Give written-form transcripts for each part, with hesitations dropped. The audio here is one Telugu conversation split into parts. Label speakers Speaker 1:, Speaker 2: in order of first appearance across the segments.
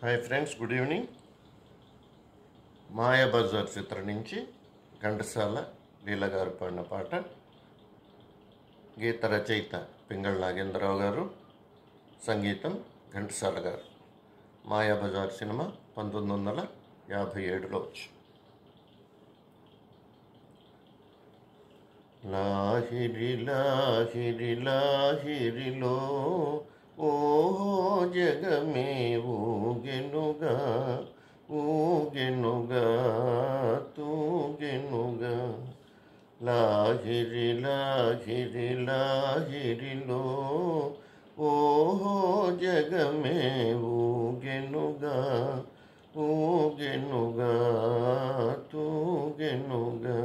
Speaker 1: Hi friends, good evening. Mayabazar చిత్రం నుంచి ఘంటసాల లీల గారు పాడిన పాట. గీత రచయిత పింగళ నాగేంద్రరావు గారు, సంగీతం ఘంటసాల గారు. మాయాబజార్ సినిమా 1957లో వచ్చి. లాహిరి లాహిరి లాహిరిలో ఓహో జగమే ఊగెనుగా ఊగెనుగా తూగెనుగా. లాహిరి లాహిరి లాహిరిలో ఓహో జగమే ఊగెనుగా ఊగెనుగా తూగెనుగా.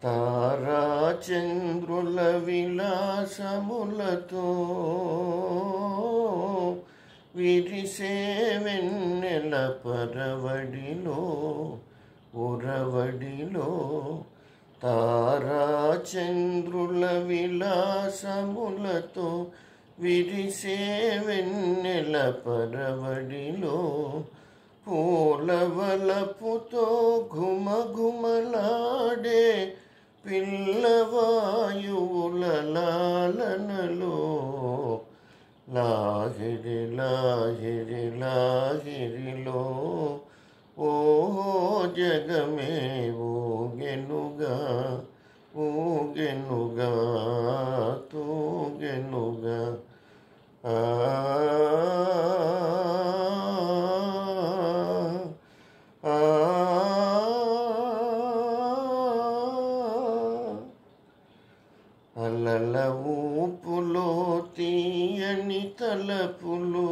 Speaker 1: తారా చంద్రుల విలాసములతో విరిసే వెన్నెల పరవడిలో ఉరవడిలో. తారా చంద్రుల విలాసములతో విరిసే వెన్నెల పరవడిలో పూలవలపుతో ఘుమఘుమలాడే పిల్లవాయువుల లాలనలో. లాహిరి లాహిరి లాహిరిలో ఓహో జగమే ఊగెనుగా ఊగెనుగా తూగెనుగా. అలల ఊపులో తీయని తలపులు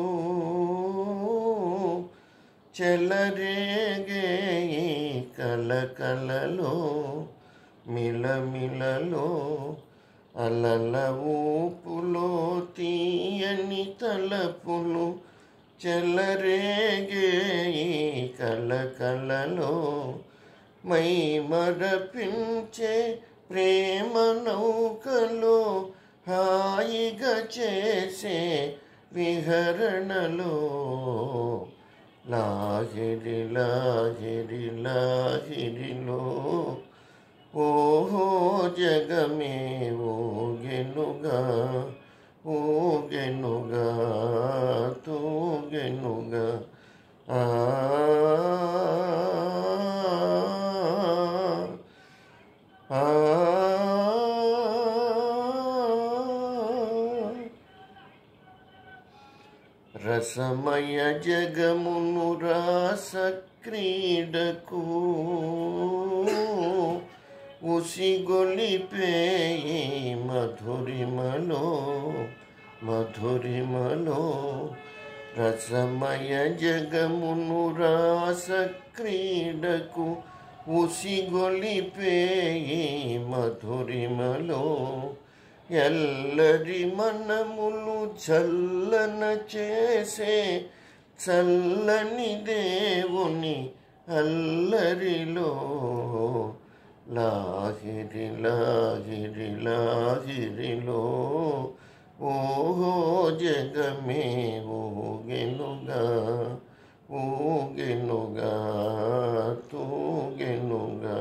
Speaker 1: చెలరేగే కలకలలో మిలమిలలో. అలల ఊపులో తీయని తలపులు చెలరేగే కలకలలో మై మరపించే ప్రేమ నౌకలో హాయిగా చేసే విహరణలో. లాహిరి లాహిరి లాహిరిలో ఓహో జగమే ఊగెనుగా ఊగెనుగా తూగెనుగా. రసమయ జగమును రాస క్రీడకు ఉసిగొలిపే మధురిమలో మధురిమలో. రసమయ జగమును రాస క్రీడకు ఉసిగొలిపే మధురిమలో. ఎల్లరి మనములు చల్లన చేసే చల్లని దేవుని అల్లరిలో. లాహిరి లాహిరి లాహిరిలో ఓహో జగమే ఊగెనుగా ఊగెనుగా తూగెనుగా.